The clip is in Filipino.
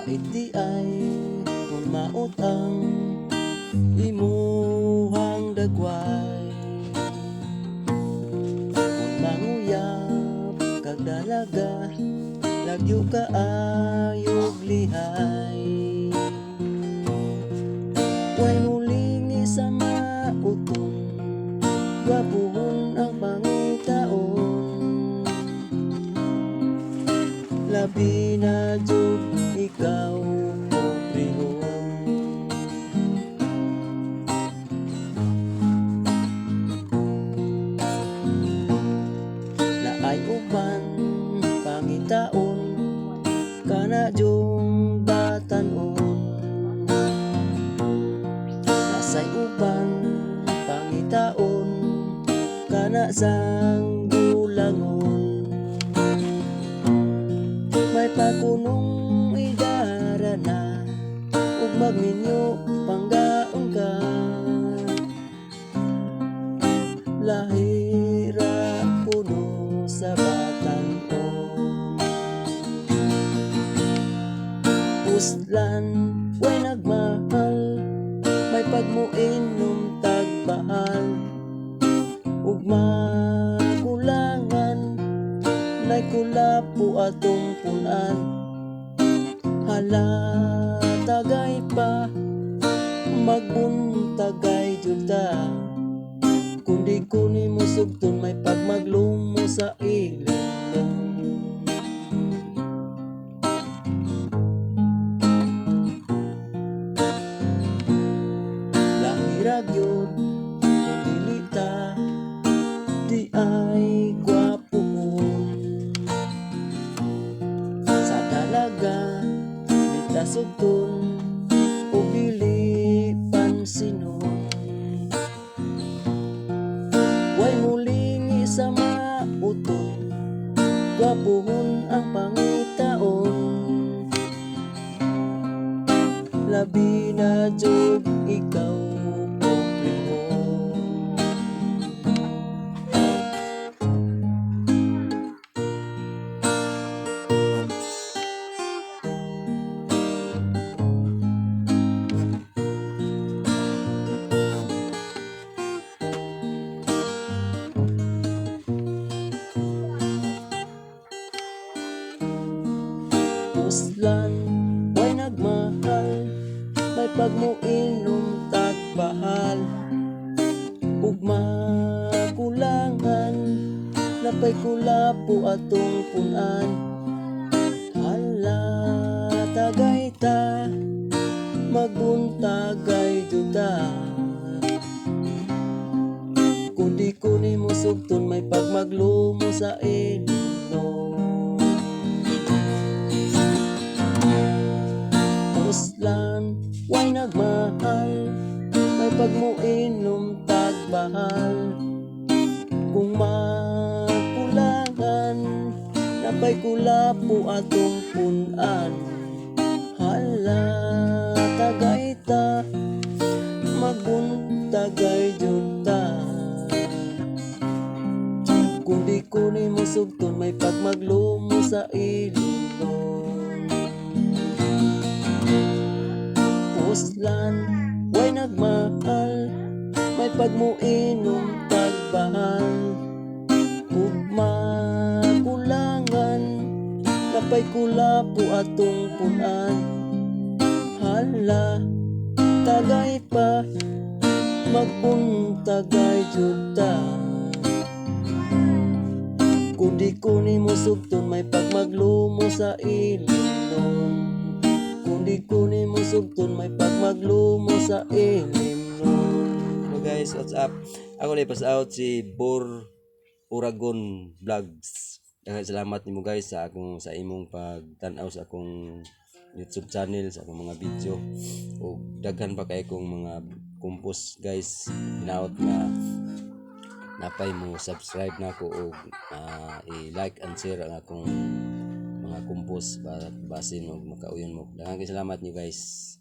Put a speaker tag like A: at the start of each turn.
A: Iti ay kung maot ang imuhang dagway, kung manguyap kag dalaga lagyo kaayog lihay. Way muling sa mauton gwapuhon ang pangitaon, labi na jud ikaw pobrehon. Naay uban pangitaon kana jung batanon, nasay uban pangitaon kana sang bulangon. May pakunong idarana ug magminyo panggaon ka, lahira puno sa batan-on. Puslan way nagmahal, may pagmuinom tagbahal, ug makulangan nay kulapo atong punan. Hala tagay pa magbuntagay jud ta, kundi kuni mo sugton may pagmaglumo sa ilong. Lahira gyud kung dili ta di ay gwapuhon, sa dalaga di ta sugton o dili pansinon. Way muling sa mauton gwapuhon ang pangitaon, labi na jud ikaw pobrehon. Puslan way nagmahal, may pagmuinom tagbahal, ug makulangan napay kulapo atong punan. Hala tagay ta magbuntagay jud ta, kundi kuni mo sugton may pagmaglumo sa ilong. Puslan way nagmahal, may pagmuinom tagbahal, kung makulangan napay kulapo atong punan. Hala tagay ta magbuntagay jud ta, kundi kuni mo sugton may pagmaglumo sa ilong. Puslan way nagmahal, may pagmuinom tagbahal, ug makulangan napay kulapo atong punan. Hala tagay pa magbuntagay jud ta, kundi kuni mo sugton may pagmaglumo sa ilong, kundi kuni mo sugton may pagmaglumo sa ilong. So guys, what's up? Ako na ipas-out si Bor Uragon Vlogs. Salamat nimo guys sa imong pagtan-aw sa akong YouTube channel, sa akong mga video, ug daghan pa kay kong mga kumpos guys. Hinaot nga napay mo subscribe na ako ug i-like and share ang akong mga kumpos para basin og makauyon mo. Daghang salamat niyo guys.